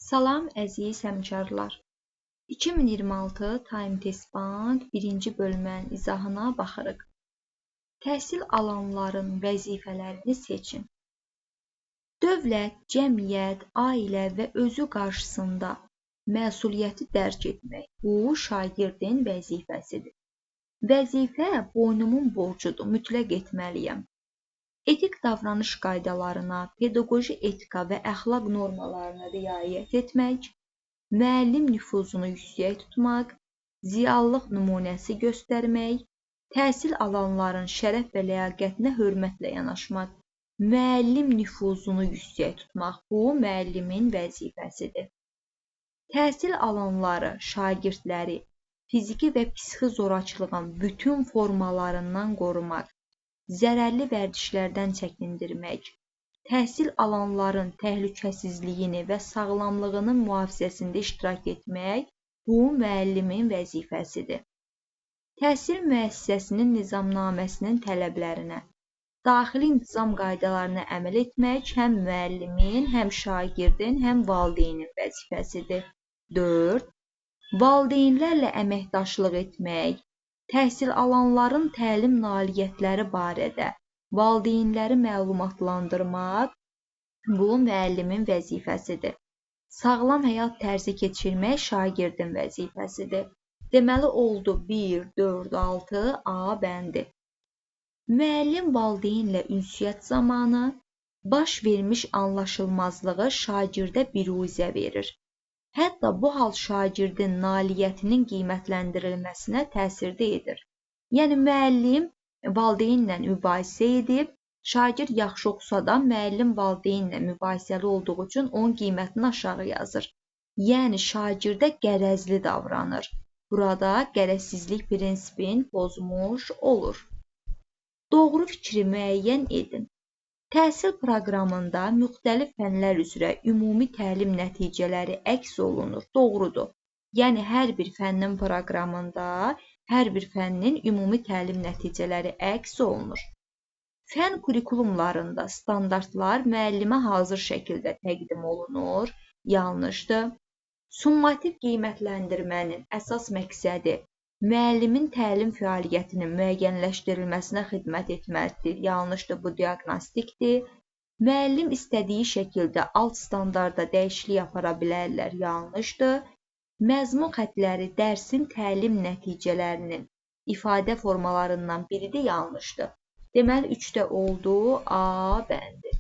Salam əziz həmkarlar. 2026 Time Test Bank 1-ci bölmənin izahına baxırıq. Təhsil alanların vəzifələrini seçin. Dövlət, cəmiyyət, ailə və özü qarşısında məsuliyyəti dərk etmək bu şagirdin vəzifəsidir. Vəzifə boynumun borcudur, mütləq etməliyəm. Etik davranış qaydalarına, pedaqoji etika və əxlaq normalarına riayət etmək, müəllim nüfuzunu yüksək tutmaq, ziyalılıq nümunəsi göstərmək, təhsil alanların şərəf və ləyaqətinə hörmətlə yanaşmaq, müəllim nüfuzunu yüksək tutmaq bu müəllimin vəzifəsidir. Təhsil alanları, şagirdləri fiziki və psixi zorakılığın bütün formalarından qorumaq, zərərli vərdişlərdən çəkindirmək, təhsil alanların təhlükəsizliyini və sağlamlığının mühafizəsində iştirak etmək bu müəllimin vəzifəsidir. Təhsil müəssisəsinin nizamnaməsinin tələblərinə, daxili intizam qaydalarına əməl etmək həm müəllimin, həm şagirdin, həm valideynin vəzifəsidir. 4. Valideynlərlə əməkdaşlıq etmək, təhsil alanların təlim nailiyyətləri barədə valideynləri məlumatlandırmaq bu müəllimin vəzifəsidir. Sağlam həyat tərzi keçirmək şagirdin vəzifəsidir. Deməli oldu 1, 4, 6 A bəndi. Müəllim valideynlə ünsiyyət zamanı baş vermiş anlaşılmazlığı şagirdə biruzə verir. Hətta bu hal şagirdin nailiyyətinin qiymətləndirilməsinə təsirdə edir. Yəni müəllim valideynlə mübahisə edib, şagird yaxşı oxusa da müəllim valideynlə mübahisəli olduğu üçün onun qiymətini aşağı yazır. Yəni şagirdə qərəzli davranır. Burada qərəzsizlik prinsipini pozmuş olur. Doğru fikri müəyyən edin. Təhsil proqramında müxtəlif fənlər üzrə ümumi təlim nəticələri əks olunur. Doğrudur. Yəni hər bir fənnin proqramında hər bir fənnin ümumi təlim nəticələri əks olunur. Fən kurikulumlarında standartlar müəllimə hazır şəkildə təqdim olunur. Yanlışdır. Summativ qiymətləndirmənin əsas məqsədi müəllimin təlim fəaliyyətinin müəyyənləşdirilməsinə xidmət etməlidir. Yanlışdır, bu diaqnostikdir. Müəllim istədiyi şəkildə alt standarda dəyişiklik apara bilərlər. Yanlışdır. Məzmun xətləri dərsin təlim nəticələrinin ifadə formalarından biridir. Yanlışdır. Deməli 3-də oldu A bəndi.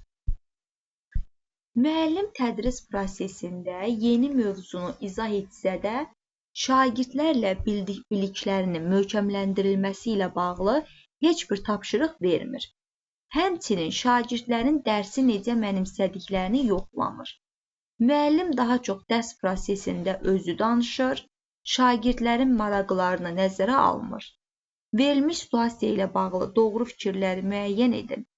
Müəllim tədris prosesində yeni mövzunu izah etsə də, şagirdlərlə biliklərinin möhkəmləndirilməsi ilə bağlı heç bir tapşırıq vermir. Həmçinin şagirdlərin dərsi necə mənimsədiklərini yoxlamır. Müəllim daha çox dərs prosesində özü danışır, şagirdlərin maraqlarını nəzərə almır. Verilmiş situasiya ilə bağlı doğru fikirləri müəyyən edin.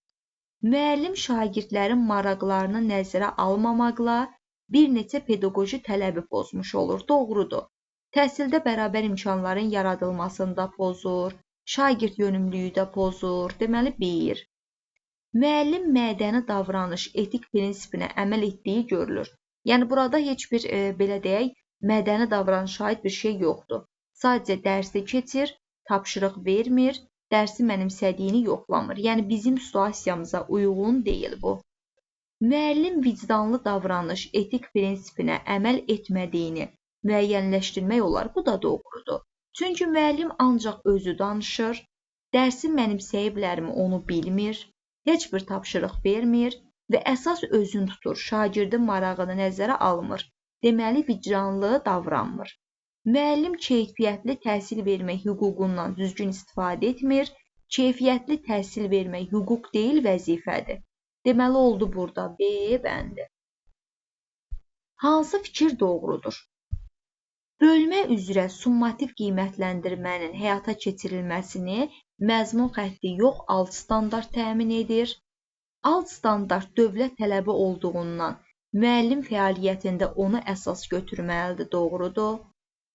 Müəllim şagirdlərin maraqlarını nəzərə almamaqla bir neçə pedaqoji tələbi pozmuş olur. Doğrudur. Təhsildə bərabər imkanların yaradılmasında pozur, şagird yönümlülüyü də pozur. Deməli 1. Müəllim mədəni davranış etik prinsipinə əməl etdiyi görülür. Yəni burada heç bir belə deyək, mədəni davranışa aid bir şey yoxdur. Sadəcə dərsi keçir, tapşırıq vermir, dərsi mənimsədiyini yoxlamır. Yəni bizim situasiyamıza uyğun deyil bu. Müəllim vicdanlı davranış etik prinsipinə əməl etmədiyini müəyyənləşdirmək olar. Bu da doğrudur. Çünki müəllim ancaq özü danışır, dərsi mənimsəyiblərmi onu bilmir, heç bir tapşırıq vermir və əsas özünü tutur, şagirdin marağını nəzərə almır. Deməli, vicdanlı davranmır. Müəllim keyfiyyətli təhsil vermək hüququndan düzgün istifadə etmir, keyfiyyətli təhsil vermək hüquq deyil, vəzifədir. Deməli, oldu burada B bəndi. Hansı fikir doğrudur? Bölmə üzrə summativ qiymətləndirmənin həyata keçirilməsini məzmun xətti yox, alt standart təmin edir. Alt standart dövlət tələbi olduğundan müəllim fəaliyyətində onu əsas götürməlidir, doğrudur.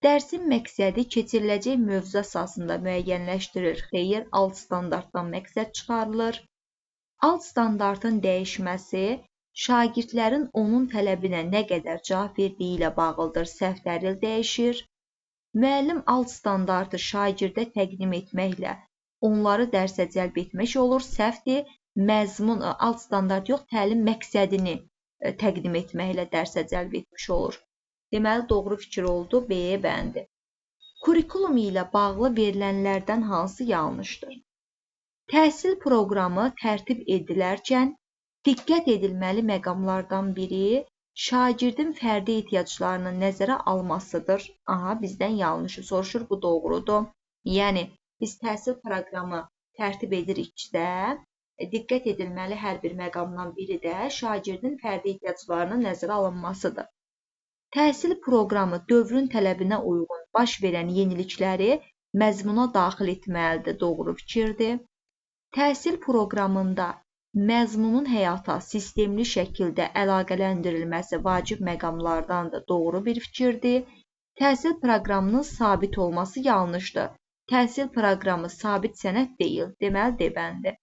Dərsin məqsədi keçiriləcək mövzu əsasında müəyyənləşdirilir. Xeyr, alt standartdan məqsəd çıxarılır. Alt standartın dəyişməsi şagirdlərin onun tələbinə nə qədər cavab verdiyi ilə bağlıdır, səhv dəlil dəyişir. Müəllim alt standartı şagirdə təqdim etməklə onları dərsə cəlb etmək olur, səhvdir. Məzmun, alt standart yox, təlim məqsədini təqdim etməklə dərsə cəlb etmiş olur. Deməli, doğru fikir oldu, B bəndi. Kurikulum ilə bağlı verilənlərdən hansı yanlışdır? Təhsil proqramı tərtib edilərkən diqqət edilməli məqamlardan biri şagirdin fərdi ehtiyaclarını nəzərə almasıdır. Aha, bizdən yanlışı soruşur, bu doğrudur. Yəni, biz təhsil proqramı tərtib edirikdə, diqqət edilməli hər bir məqamdan biri də şagirdin fərdi ehtiyaclarının nəzərə alınmasıdır. Təhsil proqramı dövrün tələbinə uyğun baş verən yenilikləri məzmuna daxil etməlidir, doğru fikirdir. Təhsil proqramında məzmunun həyata sistemli şəkildə əlaqələndirilməsi vacib məqamlardandır, doğru bir fikirdir. Təhsil proqramının sabit olması yanlışdır. Təhsil proqramı sabit sənəd deyil, deməli D-bəndi.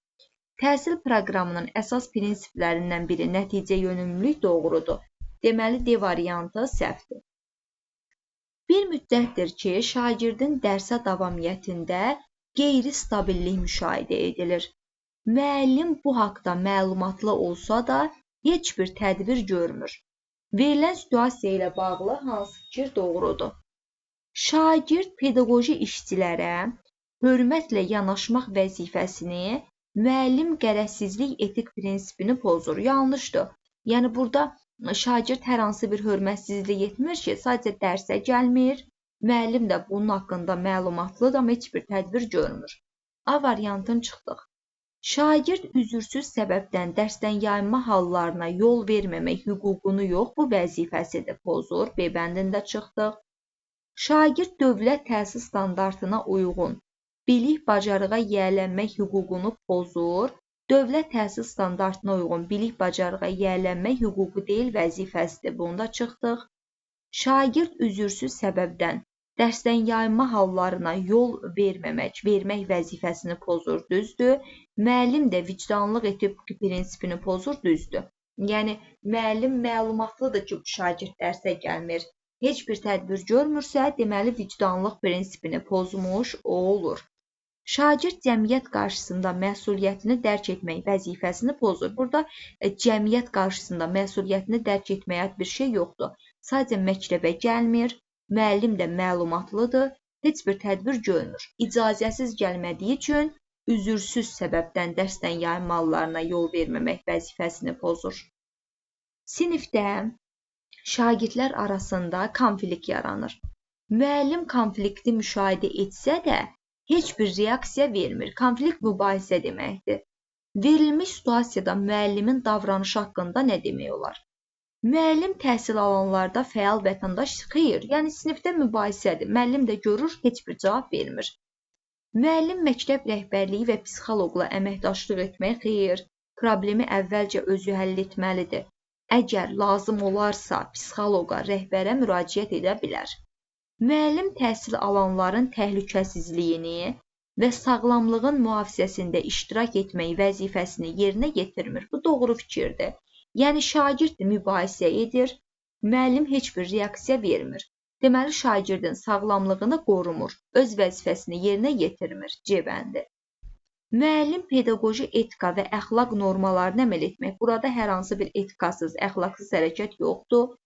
Təhsil proqramının əsas prinsiplərindən biri nəticə yönümlülük doğrudur. Deməli, D variantı səhvdir. Bir müddətdir ki, şagirdin dərsə davamiyyətində qeyri-stabillik müşahidə edilir. Müəllim bu haqda məlumatlı olsa da, heç bir tədbir görmür. Verilən situasiya ilə bağlı hansı fikir doğrudur? Şagird pedaqoji işçilərə hörmətlə yanaşmaq vəzifəsini müəllim qərəzsizlik etik prinsipini pozur. Yanlışdır. Yəni, burada şagird hər hansı bir hörmətsizlik etmir ki, sadəcə dərsə gəlmir. Müəllim də bunun haqqında məlumatlıdır, amma heç bir tədbir görmür. A variantını çıxdıq. Şagird üzürsüz səbəbdən dərsdən yayınma hallarına yol verməmək hüququnu yox, bu vəzifəsidir, pozur. B bəndində çıxdıq. Şagird dövlət təhsil standartına uyğun bilik, bacarığa yiyələnmək hüququnu pozur. Dövlət təhsil standartına uyğun bilik, bacarığa yiyələnmək hüququ deyil, vəzifəsidir. Bunda çıxdıq. Şagird üzürsüz səbəbdən dərsdən yayınma hallarına yol vermək vəzifəsini pozur, düzdür. Müəllim də vicdanlıq etik prinsipini pozur, düzdür. Yəni, müəllim məlumatlıdır ki, şagird dərsə gəlmir. Heç bir tədbir görmürsə, deməli, vicdanlıq prinsipini pozmuş, o olur. Şagird cəmiyyət qarşısında məsuliyyətini dərk etmək vəzifəsini pozur. Burada cəmiyyət qarşısında məsuliyyətini dərk etməyə bir şey yoxdur. Sadəcə məktəbə gəlmir, müəllim də məlumatlıdır, heç bir tədbir görmür. İcazəsiz gəlmədiyi üçün üzürsüz səbəbdən dərsdən yayınma hallarına yol verməmək vəzifəsini pozur. Sinifdə şagirdlər arasında konflikt yaranır. Müəllim konflikti müşahidə etsə də, heç bir reaksiya vermir. Konflikt mübahisə deməkdir. Verilmiş situasiyada müəllimin davranışı haqqında nə demək olar? Müəllim təhsil alanlarda fəal vətəndaş xeyr, yəni sinifdə mübahisədir. Müəllim də görür, heç bir cavab vermir. Müəllim məktəb rəhbərliyi və psixoloqla əməkdaşlıq etmək xeyr, problemi əvvəlcə özü həll etməlidir. Əgər lazım olarsa, psixoloqa, rəhbərə müraciət edə bilər. Müəllim təhsil alanların təhlükəsizliyini və sağlamlığın mühafizəsində iştirak etmək vəzifəsini yerinə yetirmir. Bu doğru fikirdir. Yəni, şagird mübahisə edir, müəllim heç bir reaksiya vermir. Deməli, şagirdin sağlamlığını qorumur, öz vəzifəsini yerinə yetirmir. C bəndi. Müəllim pedaqoji etika və əxlaq normalarını əməl etmək. Burada hər hansı bir etikasız, əxlaqsız hərəkət yoxdur.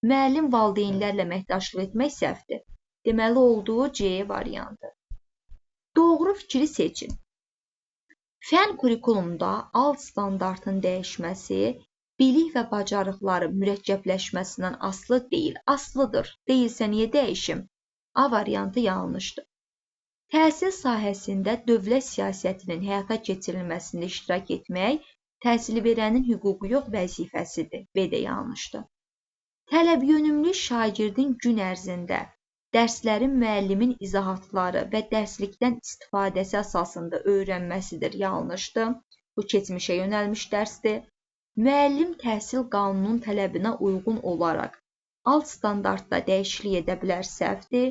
Müəllim valideynlərlə əməkdaşlıq etmək səhvdir. Deməli, olduğu C variantı. Doğru fikri seçin. Fən kurikulumda alt standartın dəyişməsi bilik və bacarıqları mürəkkəbləşməsindən asılı deyil. Asılıdır. Deyilsə niyə dəyişim? A variantı yanlışdır. Təhsil sahəsində dövlət siyasətinin həyata keçirilməsində iştirak etmək təhsil verənin hüququ yox, vəzifəsidir. B də yanlışdır. Tələbyönümlü şagirdin gün ərzində dərslərin müəllimin izahatları və dərslikdən istifadəsi əsasında öyrənməsidir. Yanlışdır. Bu keçmişə yönəlmiş dərsdir. Müəllim təhsil qanunun tələbinə uyğun olaraq alt standartda dəyişiklik edə bilər, səhvdir.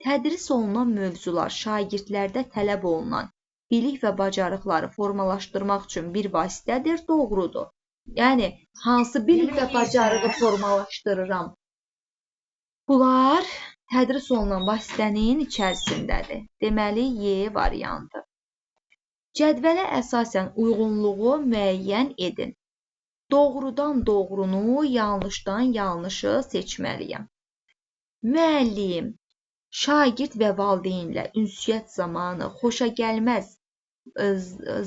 Tədris olunan mövzular şagirdlərdə tələb olunan bilik və bacarıqları formalaşdırmaq üçün bir vasitədir, doğrudur. Yəni, hansı bilik və bacarığı formalaşdırıram? Bunlar tədris olunan vasitənin içərisindədir. Deməli, Y variantı. Cədvələ əsasən uyğunluğu müəyyən edin. Doğrudan doğrunu, yanlışdan yanlışı seçməliyəm. Müəllim, şagird və valideynlə ünsiyyət zamanı xoşagəlməz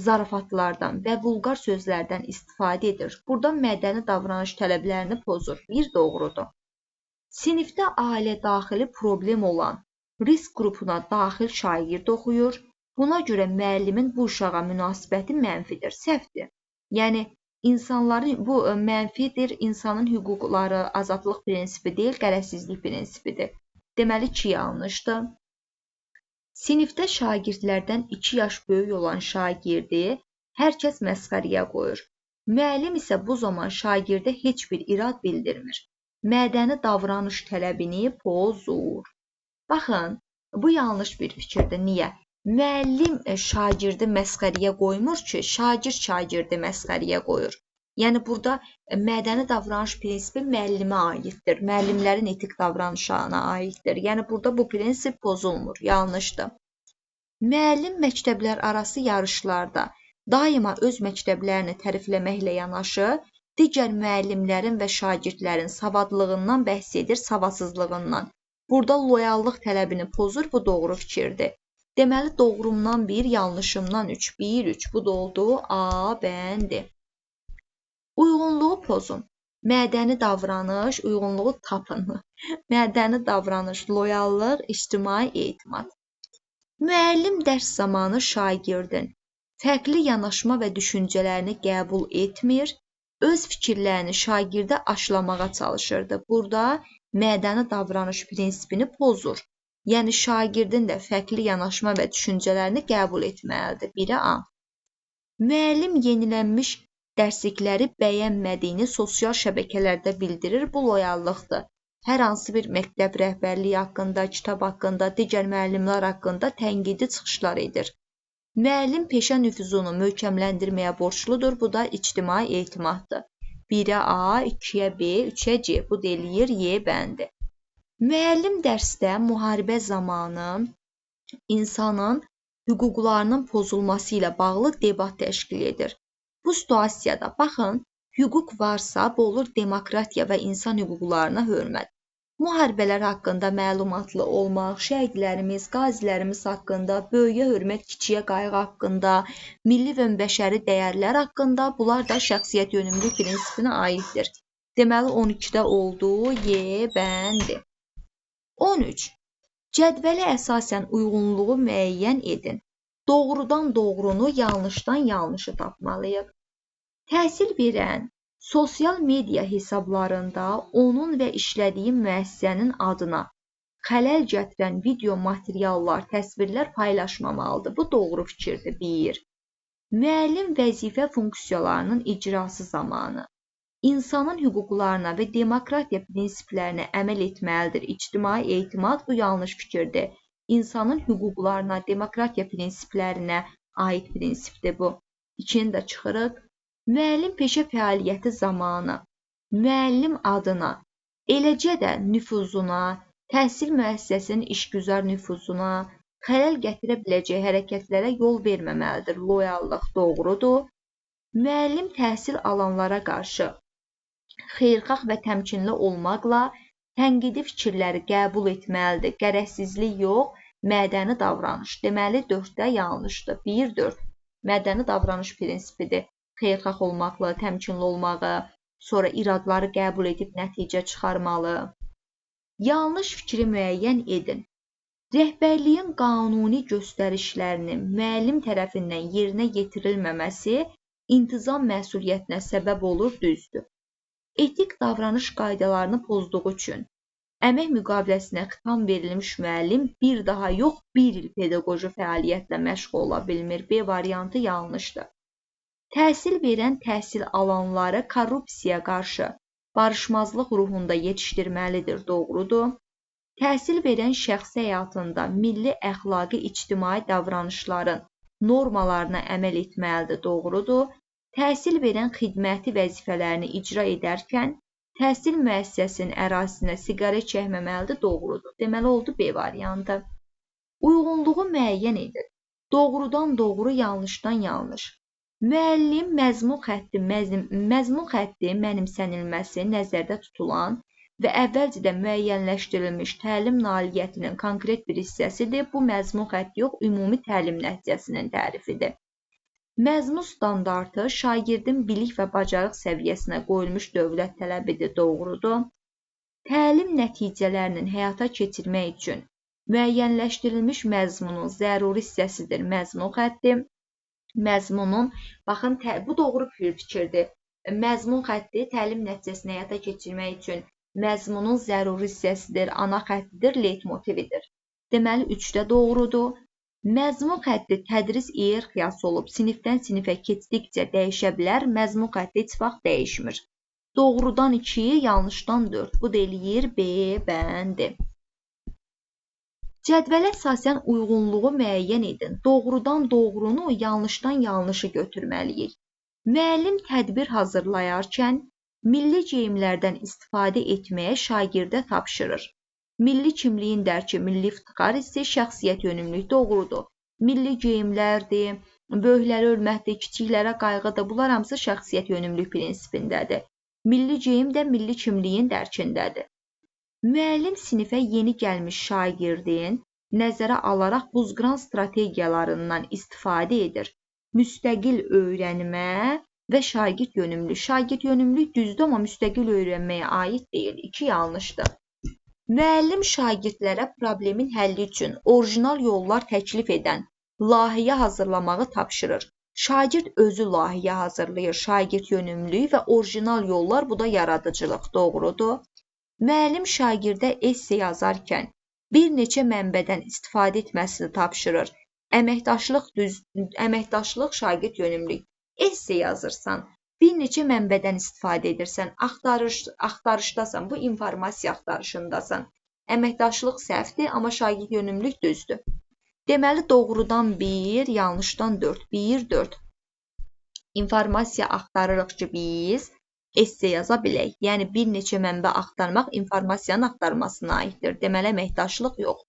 zarafatlardan və vulqar sözlərdən istifadə edir. Burada mədəni davranış tələblərini pozur. Bir doğrudur. Sinifdə ailə daxili problem olan risk qrupuna daxil şagird oxuyur. Buna görə müəllimin bu uşağa münasibəti mənfidir, səhvdir. Yəni, insanların bu mənfidir, insanın hüquqları, azadlıq prinsipi deyil, qərəzsizlik prinsipidir. Deməli ki, yanlışdır. Sinifdə şagirdlərdən 2 yaş böyük olan şagirdi hər kəs məsxərəyə qoyur. Müəllim isə bu zaman şagirdə heç bir irad bildirmir. Mədəni davranış tələbini pozur. Baxın, bu yanlış bir fikirdir. Niyə? Müəllim şagirdi məsxərəyə qoymur ki, şagird şagirdi məsxərəyə qoyur. Yəni, burada mədəni davranış prinsipi müəllimə aiddir. Müəllimlərin etik davranışına aiddir. Yəni, burada bu prinsip pozulmur. Yanlışdır. Müəllim məktəblər arası yarışlarda daima öz məktəblərini tərifləməklə yanaşı, digər müəllimlərin və şagirdlərin savadlığından bəhs edir, savadsızlığından. Burada loyallıq tələbini pozur, bu doğru fikirdir. Deməli, doğrumdan 1, yanlışımdan 3, 1, 3. Bu da oldu A bəndi. Uyğunluğu pozun. Mədəni davranış, uyğunluğu tapın. Mədəni davranış, loyallıq, ictimai etimad. Müəllim dərs zamanı şagirdin fərqli yanaşma və düşüncələrini qəbul etmir, öz fikirlərini şagirdə aşılamağa çalışırdı. Burada mədəni davranış prinsipini pozur. Yəni, şagirdin də fərqli yanaşma və düşüncələrini qəbul etməlidir. 1-ə A. Müəllim yenilənmiş dərslikləri bəyənmədiyini sosial şəbəkələrdə bildirir. Bu loyallıqdır. Hər hansı bir məktəb rəhbərliyi haqqında, kitab haqqında, digər müəllimlər haqqında tənqidi çıxışlar edir. Müəllim peşə nüfuzunu möhkəmləndirməyə borcludur. Bu da ictimai etimaddır. 1-ə A, 2-yə B, 3-ə C. Bu da eləyir Y bəndi. Müəllim dərsdə müharibə zamanı insanın hüquqlarının pozulması ilə bağlı debat təşkil edir. Bu situasiyada, baxın, hüquq varsa, bu olur demokratiya və insan hüquqlarına hörmət. Müharibələr haqqında məlumatlı olmaq, şəhidlərimiz, qazilərimiz haqqında, böyüyə hörmət, kiçiyə qayğı haqqında, milli və bəşəri dəyərlər haqqında, bunlar da şəxsiyyət yönümlülük prinsipinə aiddir. Deməli, 12-də oldu, Y bəndi. 13. Cədvələ əsasən uyğunluğu müəyyən edin. Doğrudan doğrunu, yanlışdan yanlışı tapmalıyıq. Təhsil verən sosial media hesablarında onun və işlədiyi müəssisənin adına xələl gətirən video materiallar, təsvirlər paylaşmamalıdır. Bu doğru fikirdir. 1. Müəllim vəzifə funksiyalarının icrası zamanı insanın hüquqlarına və demokratiya prinsiplərinə əməl etməlidir. İctimai etimad bu yanlış fikirdir. İnsanın hüquqlarına, demokratiya prinsiplərinə aid prinsipdir bu. 2-ni də çıxırıq. Müəllim peşə fəaliyyəti zamanı müəllim adına, eləcə də nüfuzuna, təhsil müəssisəsinin işgüzar nüfuzuna xələl gətirə biləcək hərəkətlərə yol verməməlidir. Loyallıq doğrudur. Müəllim təhsil alanlara qarşı xeyirxah və təmkinli olmaqla tənqidi fikirləri qəbul etməlidir. Qərəzsizlik yox, mədəni davranış. Deməli, 4-də yanlışdır. 1-4. Mədəni davranış prinsipidir. Xeyirxah olmaqla, təmkinli olmağı, sonra iradları qəbul edib nəticə çıxarmalı. Yanlış fikri müəyyən edin. Rəhbərliyin qanuni göstərişlərinin müəllim tərəfindən yerinə yetirilməməsi intizam məsuliyyətinə səbəb olur, düzdür. Etik davranış qaydalarını pozduğu üçün əmək müqaviləsinə xitam verilmiş müəllim bir daha yox, 1 il pedaqoji fəaliyyətlə məşğul ola bilmir. B variantı yanlışdır. Təhsil verən təhsil alanları korrupsiyaya qarşı barışmazlıq ruhunda yetişdirməlidir, doğrudur. Təhsil verən şəxsi həyatında milli əxlaqi ictimai davranışların normalarına əməl etməlidir, doğrudur. təhsil verən xidməti vəzifələrini icra edərkən təhsil müəssisəsinin ərazisində siqaret çəkməməlidir, doğrudur. Deməli oldu B variantı. Uyğunluğu müəyyən edir. Doğrudan doğru, yanlışdan yanlış. Müəllim məzmun xətti mənimsənilməsi nəzərdə tutulan və əvvəlcədən müəyyənləşdirilmiş təlim nailiyyətinin konkret bir hissəsidir. Bu məzmun xətti yox, ümumi təlim nəticəsinin tərifidir. Məzmun standartı şagirdin bilik və bacarıq səviyyəsinə qoyulmuş dövlət tələbidir, doğrudur. Təlim nəticələrinin həyata keçirmək üçün müəyyənləşdirilmiş məzmunun zəruri hissəsidir məzmun xətti. Məzmunun, baxın, bu doğru bir fikirdir. Məzmun xətti təlim nəticəsini həyata keçirmək üçün məzmunun zəruri hissəsidir, ana xəttidir, leytmotividir. Deməli, 3-də doğrudur. Məzmun xətti tədris iyerarxiyası olub, sinifdən sinifə keçdikcə dəyişə bilər, məzmun xətti heç vaxt dəyişmir. Doğrudan 2, yanlışdan 4. Bu da eləyir B bəndi. Cədvələ əsasən uyğunluğu müəyyən edin. Doğrudan doğrunu, yanlışdan yanlışı götürməliyik. Müəllim tədbir hazırlayarkən milli geyimlərdən istifadə etməyə şagirdə tapşırır. Milli kimliyin dərki, milli iftixar hissi, şəxsiyyət yönümlülük, doğrudur. Milli geyimlərdir, böyüklərə hörmətdir, kiçiklərə qayğıdır. Bunlar hamısı şəxsiyyət yönümlülük prinsipindədir. Milli geyim də milli kimliyin dərkindədir. Müəllim sinifə yeni gəlmiş şagirdin nəzərə alaraq buzqıran strategiyalarından istifadə edir. Müstəqil öyrənmə və şagird yönümlülük. Şagird yönümlülük düzdür, amma müstəqil öyrənməyə aid deyil. 2 yanlışdır. Müəllim şagirdlərə problemin həlli üçün orijinal yollar təklif edən layihə hazırlamağı tapşırır. Şagird özü layihə hazırlayır. Şagird yönümlülük və orijinal yollar, bu da yaradıcılıq, doğrudur. Müəllim şagirdə esse yazarkən bir neçə mənbədən istifadə etməsini tapşırır. Əməkdaşlıq şagird yönümlülük. Esse yazırsan, bir neçə mənbədən istifadə edirsən, axtarışdasan, bu informasiya axtarışındasan. Əməkdaşlıq səhvdir, amma şagird yönümlülük düzdür. Deməli, doğrudan 1, yanlışdan 4. 1, 4. İnformasiya axtarırıq ki, biz esse yaza bilək. Yəni, bir neçə mənbə axtarmaq informasiyanın axtarmasına aiddir. Deməli, əməkdaşlıq yox.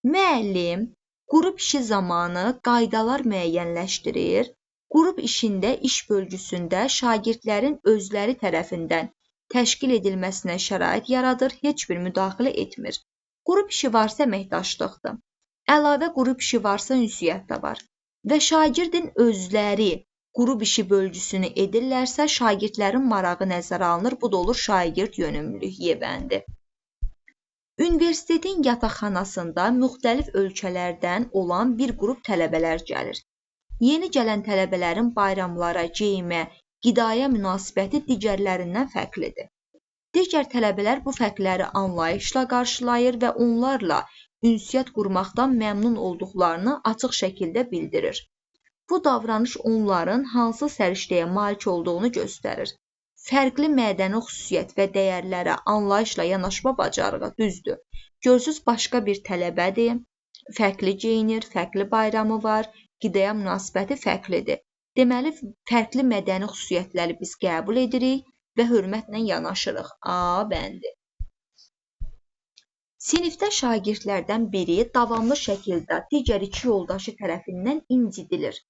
Müəllim qrup işi zamanı qaydalar müəyyənləşdirir. Qrup işində, iş bölgüsündə şagirdlərin özləri tərəfindən təşkil edilməsinə şərait yaradır, heç bir müdaxilə etmir. Qrup işi varsa əməkdaşlıqdır. Əlavə qrup işi varsa ünsiyyət də var. Və şagirdin özləri qrup işi bölgüsünü edirlərsə, şagirdlərin marağı nəzərə alınır. Bu da olur şagird yönümlülük yebəndi. Universitetin yataqxanasında müxtəlif ölkələrdən olan bir qrup tələbələr gəlir. Yeni gələn tələbələrin bayramlara, geyimə, qidaya münasibəti digərlərindən fərqlidir. Digər tələbələr bu fərqləri anlayışla qarşılayır və onlarla ünsiyyət qurmaqdan məmnun olduqlarını açıq şəkildə bildirir. Bu davranış onların hansı səriştəyə malik olduğunu göstərir. Fərqli mədəni xüsusiyyət və dəyərlərə anlayışla yanaşma bacarığı düzdür. Görsüz başqa bir tələbədir, fərqli geyinir, fərqli bayramı var, qidaya münasibəti fərqlidir. Deməli, fərqli mədəni xüsusiyyətləri biz qəbul edirik və hörmətlə yanaşırıq. A bəndi. Sinifdə şagirdlərdən biri davamlı şəkildə digər 2 yoldaşı tərəfindən incidilir.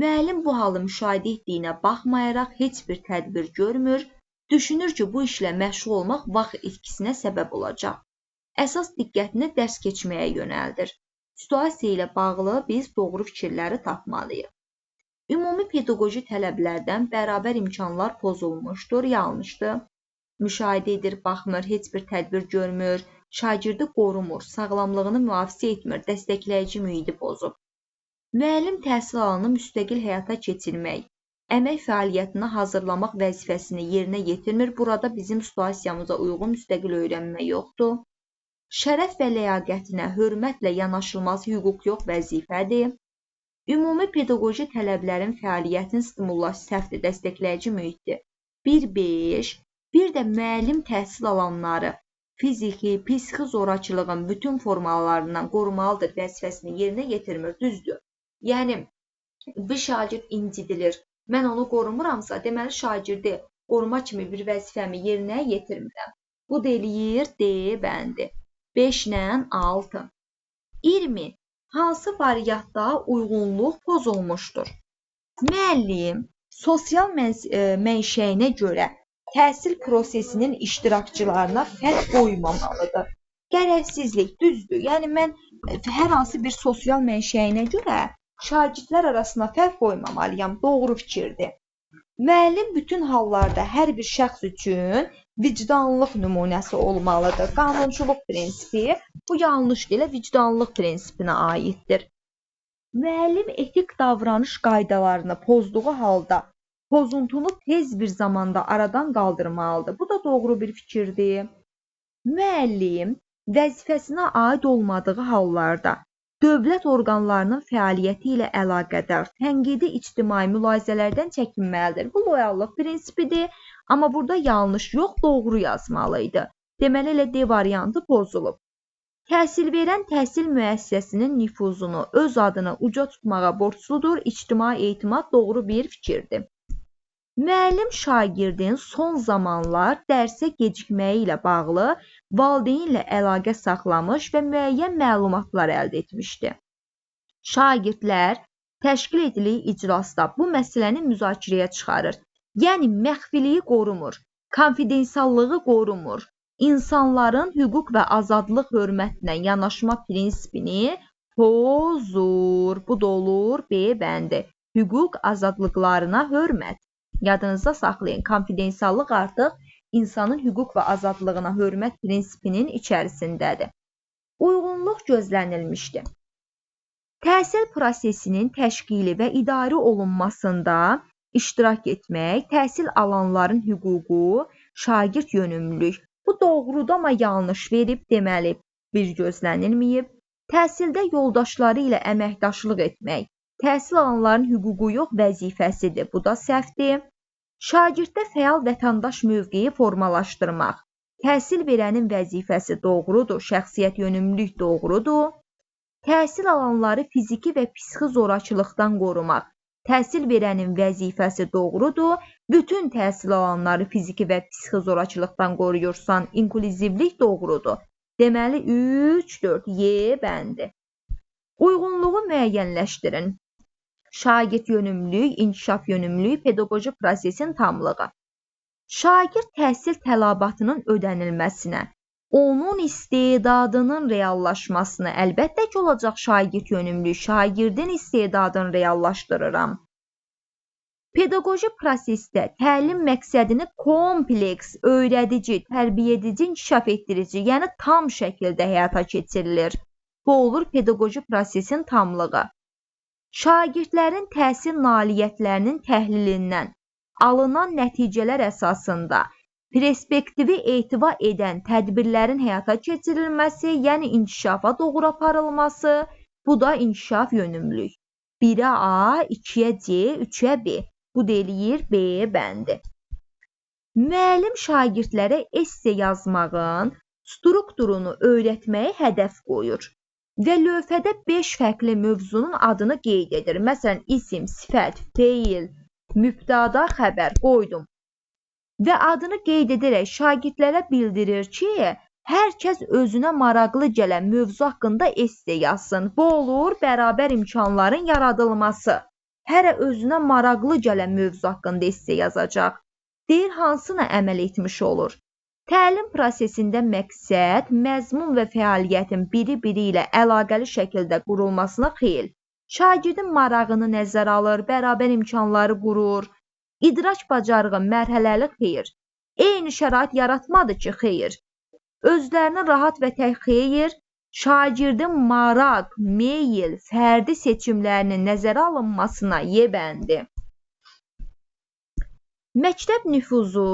Müəllim bu halı müşahidə etdiyinə baxmayaraq heç bir tədbir görmür, düşünür ki, bu işlə məşğul olmaq vaxt itkisinə səbəb olacaq. Əsas diqqətini dərs keçməyə yönəldir. Situasiya ilə bağlı biz doğru fikirləri tapmalıyıq. Ümumi pedaqoji tələblərdən bərabər imkanlar pozulmuşdur, yanlışdır. Müşahidə edir, baxmır, heç bir tədbir görmür, şagirdi qorumur, sağlamlığını mühafizə etmir, dəstəkləyici mühiti pozub. Müəllim təhsil alanı müstəqil həyata keçirmək, əmək fəaliyyətinə hazırlamaq vəzifəsini yerinə yetirmir. Burada bizim situasiyamıza uyğun müstəqil öyrənmə yoxdur. Şərəf və ləyaqətinə hörmətlə yanaşılması hüquq yox, vəzifədir. Ümumi pedaqoji tələblərin fəaliyyətin stimulasiyası dəstəkləyici mühitdir. 1-5. Bir də müəllim təhsil alanları fiziki, psixi zorakılığın bütün formalarından qorumalıdır vəzifəsini yerinə yetirmir, düzdür. Yəni, bir şagird incidilir, mən onu qorumuramsa, deməli şagirdi qoruma kimi bir vəzifəmi yerinə yetirmirəm. Bu da eləyir D bəndi. 5 ilə 6. 20. Hansı variantda uyğunluq pozulmuşdur? Müəllim sosial mənşəyinə görə təhsil prosesinin iştirakçılarına fərq qoymamalıdır. Gərəksizlik, düzdür. Yəni, mən hər hansı bir sosial mənşəyinə görə şagirdlər arasına fərq qoymamalıyam. Doğru fikirdir. Müəllim bütün hallarda hər bir şəxs üçün vicdanlıq nümunəsi olmalıdır. Qanunçuluq prinsipi bu yanlış deyil, vicdanlıq prinsipinə aiddir. Müəllim etik davranış qaydalarını pozduğu halda pozuntunu tez bir zamanda aradan qaldırmalıdır. Bu da doğru bir fikirdir. Müəllim vəzifəsinə aid olmadığı hallarda dövlət orqanlarının fəaliyyəti ilə əlaqədar tənqidi ictimai mülahizələrdən çəkinməlidir. Bu loyallıq prinsipidir, amma burada yanlış yox, doğru yazmalıydı. Deməli, elə D variantı pozulub. Təhsil verən təhsil müəssisəsinin nüfuzunu, öz adını uca tutmağa borcludur. İctimai etimad doğru bir fikirdir. Müəllim şagirdin son zamanlar dərsə gecikməyi ilə bağlı valideynlə əlaqə saxlamış və müəyyən məlumatlar əldə etmişdi. Şagirdlər təşkil edildiyi iclasda bu məsələni müzakirəyə çıxarır. Yəni, məxfiliyi qorumur, konfidensiallığı qorumur, insanların hüquq və azadlıq hörmətinə yanaşma prinsipini pozur. Bu da olur B bəndi. Hüquq azadlıqlarına hörmət. Yadınızda saxlayın, konfidensiallıq artıq insanın hüquq və azadlığına hörmət prinsipinin içərisindədir. Uyğunluq gözlənilmişdir. Təhsil prosesinin təşkili və idarə olunmasında iştirak etmək, təhsil alanların hüququ, şagird yönümlülük. Bu doğrudur, amma yanlış verib, deməli bir gözlənilməyib. Təhsildə yoldaşları ilə əməkdaşlıq etmək, təhsil alanların hüququ yox, vəzifəsidir. Bu da səhvdir. Şagirddə fəal vətəndaş mövqeyi formalaşdırmaq. Təhsil verənin vəzifəsi doğrudur, şəxsiyyət yönümlülük doğrudur. Təhsil alanları fiziki və psixi zorakılıqdan qorumaq. Təhsil verənin vəzifəsi doğrudur. Bütün təhsil alanları fiziki və psixi zorakılıqdan qoruyursan, inklüzivlik doğrudur. Deməli 3, 4, Y bəndi. Uyğunluğu müəyyənləşdirin. Şagird yönümlülük, inkişaf yönümlülük, pedaqoji prosesin tamlığı. Şagird təhsil tələbatının ödənilməsinə, onun istedadının reallaşmasına əlbəttə ki, olacaq şagird yönümlülük, şagirdin istedadını reallaşdırıram. Pedaqoji prosesdə təlim məqsədini kompleks, öyrədici, tərbiyəedici, inkişaf etdirici, yəni tam şəkildə həyata keçirilir. Bu olur pedaqoji prosesin tamlığı. Şagirdlərin təhsil nailiyyətlərinin təhlilindən alınan nəticələr əsasında perspektivi etibar edən tədbirlərin həyata keçirilməsi, yəni inkişafa doğru aparılması, bu da inkişaf yönümlülük. 1-ə A, 2-yə C, 3-yə B. Bu deyir B bəndi. Müəllim şagirdlərə esse yazmağın strukturunu öyrətməyi hədəf qoyur və lövhədə 5 fərqli mövzunun adını qeyd edir. Məsələn, isim, sifət, feil, mübtada, xəbər qoydum. Və adını qeyd edərək şagirdlərə bildirir ki, hər kəs özünə maraqlı gələn mövzu haqqında esse yazsın. Bu olur bərabər imkanların yaradılması. Hərə özünə maraqlı gələn mövzu haqqında esse yazacaq. Deyir, hansına əməl etmiş olur? Təlim prosesində məqsəd, məzmun və fəaliyyətin biri-biri ilə əlaqəli şəkildə qurulmasına xeyl. Şagirdin marağını nəzərə alır, bərabər imkanları qurur. İdraç bacarığı mərhələli xeyr. Eyni şərait yaratmadı ki, xeyr. Özlərini rahat və tək xeyr, şagirdin maraq, meyil, fərdi seçimlərinin nəzərə alınmasına yebəndi. Məktəb nüfuzu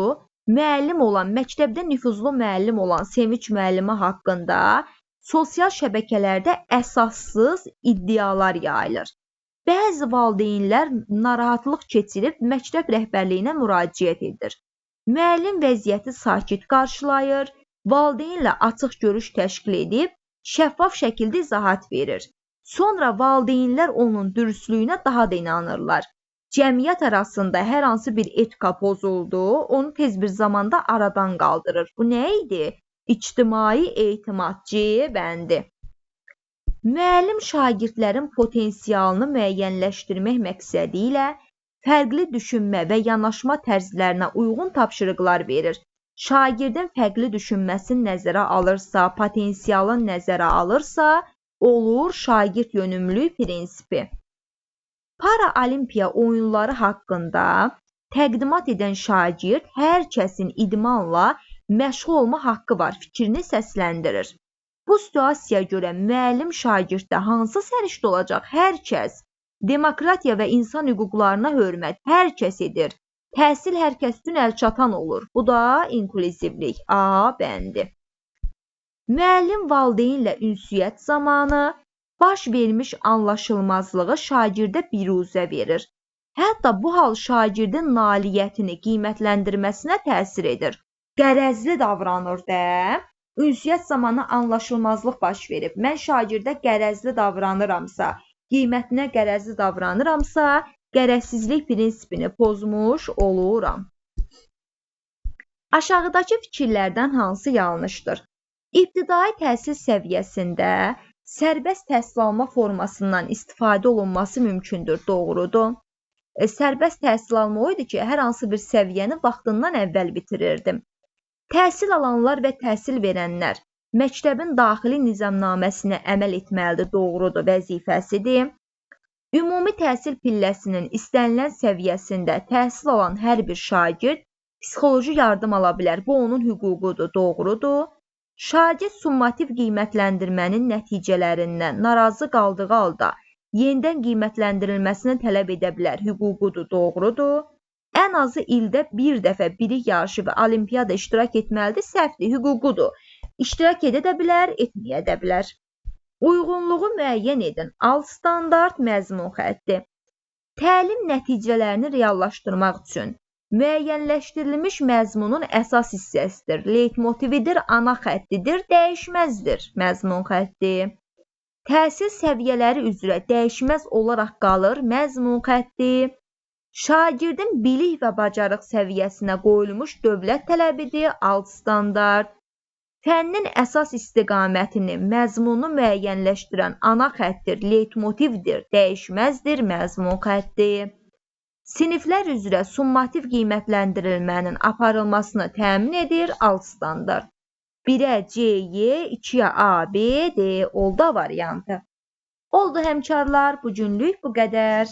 məktəbdə nüfuzlu müəllim olan Sevinç müəllimi haqqında sosial şəbəkələrdə əsassız iddialar yayılır. Bəzi valideynlər narahatlıq keçirib məktəb rəhbərliyinə müraciət edir. Müəllim vəziyyəti sakit qarşılayır, valideynlə açıq görüş təşkil edib, şəffaf şəkildə izahat verir. Sonra valideynlər onun dürüstlüyünə daha da inanırlar. cəmiyyət arasında hər hansı bir etika pozuldu, onu tez bir zamanda aradan qaldırır. Bu nə idi? İctimai etimad C bəndi. Müəllim şagirdlərin potensialını müəyyənləşdirmək məqsədi ilə fərqli düşünmə və yanaşma tərzlərinə uyğun tapşırıqlar verir. Şagirdin fərqli düşünməsini nəzərə alırsa, potensialını nəzərə alırsa, olur şagird yönümlülük prinsipi. Paralimpiya oyunları haqqında təqdimat edən şagird hər kəsin idmanla məşğul olma haqqı var fikrini səsləndirir. Bu situasiyaya görə müəllim şagirddə hansı sərişdə olacaq? Hər kəs. Demokratiya və insan hüquqlarına hörmət hər kəs edir. Təhsil hər kəs üçün əlçatan olur. Bu da inklüzivlik A bəndi. Müəllim valideynlə ünsiyyət zamanı baş vermiş anlaşılmazlığı şagirdə biruzə verir. Hətta bu hal şagirdin nailiyyətini qiymətləndirməsinə təsir edir. Qərəzli davranır da. Ünsiyyət zamanı anlaşılmazlıq baş verib. Mən şagirdə qərəzli davranıramsa, qiymətinə qərəzli davranıramsa, qərəzsizlik prinsipini pozmuş oluram. Aşağıdakı fikirlərdən hansı yanlışdır? İbtidai təhsil səviyyəsində sərbəst təhsil alma formasından istifadə olunması mümkündür, doğrudur. Sərbəst təhsil alma o idi ki, hər hansı bir səviyyəni vaxtından əvvəl bitirirdim. Təhsil alanlar və təhsil verənlər məktəbin daxili nizamnaməsinə əməl etməlidir, doğrudur, vəzifəsidir. Ümumi təhsil pilləsinin istənilən səviyyəsində təhsil alan hər bir şagird psixoloji yardım ala bilər. Bu onun hüququdur, doğrudur. Şagird summativ qiymətləndirmənin nəticələrindən narazı qaldığı halda yenidən qiymətləndirilməsini tələb edə bilər, hüququdur, doğrudur. Ən azı ildə bir dəfə bilik yarışı və olimpiyada iştirak etməlidir, səhvdir, hüququdur. İştirak edə də bilər, etməyə də bilər. Uyğunluğu müəyyən edin. Alt standart məzmun xətti. Təlim nəticələrini reallaşdırmaq üçün müəyyənləşdirilmiş məzmunun əsas hissəsidir. Leytmotividir, ana xəttidir, dəyişməzdir məzmun xətti. Təhsil səviyyələri üzrə dəyişməz olaraq qalır məzmun xətti. Şagirdin bilik və bacarıq səviyyəsinə qoyulmuş dövlət tələbidir, alt standart. Fənnin əsas istiqamətini, məzmununu müəyyənləşdirən ana xəttir, leytmotivdir, dəyişməzdir, məzmun xətti. Siniflər üzrə summativ qiymətləndirilmənin aparılmasını təmin edir, alt standart. 1-ə C-Y, 2-ə A, B, D, oldu variantı. Oldu həmkarlar, bugünlük bu qədər.